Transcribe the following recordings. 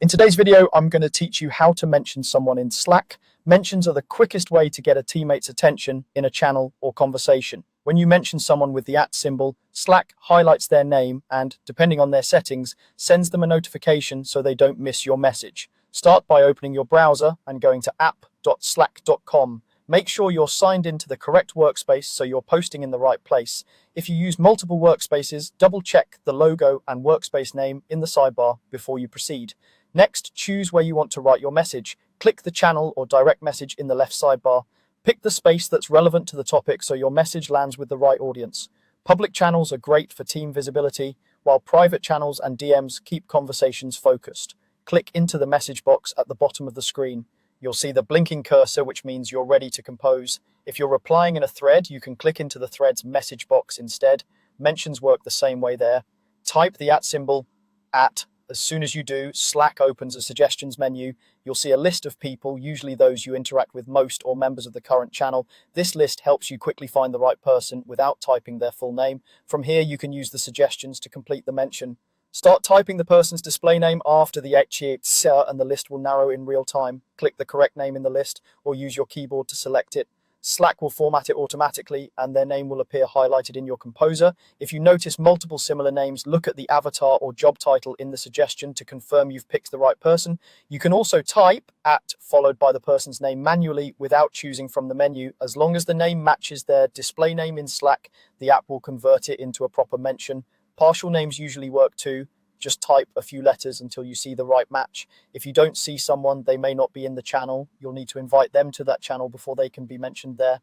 In today's video, I'm going to teach you how to mention someone in Slack. Mentions are the quickest way to get a teammate's attention in a channel or conversation. When you mention someone with the @ symbol, Slack highlights their name and, depending on their settings, sends them a notification so they don't miss your message. Start by opening your browser and going to app.slack.com. Make sure you're signed into the correct workspace so you're posting in the right place. If you use multiple workspaces, double check the logo and workspace name in the sidebar before you proceed. Next, choose where you want to write your message. Click the channel or direct message in the left sidebar. Pick the space that's relevant to the topic so your message lands with the right audience. Public channels are great for team visibility, while private channels and DMs keep conversations focused. Click into the message box at the bottom of the screen. You'll see the blinking cursor, which means you're ready to compose. If you're replying in a thread, you can click into the thread's message box instead. Mentions work the same way there. Type the @ symbol, @. As soon as you do, Slack opens a suggestions menu. You'll see a list of people, usually those you interact with most or members of the current channel. This list helps you quickly find the right person without typing their full name. From here, you can use the suggestions to complete the mention. Start typing the person's display name after the @, and the list will narrow in real time. Click the correct name in the list or use your keyboard to select it. Slack will format it automatically and their name will appear highlighted in your composer. If you notice multiple similar names, look at the avatar or job title in the suggestion to confirm you've picked the right person. You can also type @ followed by the person's name manually without choosing from the menu. As long as the name matches their display name in Slack, the app will convert it into a proper mention. Partial names usually work too. Just type a few letters until you see the right match. If you don't see someone, they may not be in the channel. You'll need to invite them to that channel before they can be mentioned there.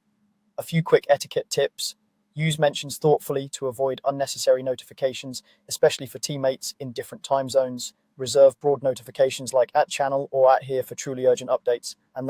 A few quick etiquette tips. Use mentions thoughtfully to avoid unnecessary notifications, especially for teammates in different time zones. Reserve broad notifications like @channel or @here for truly urgent updates. And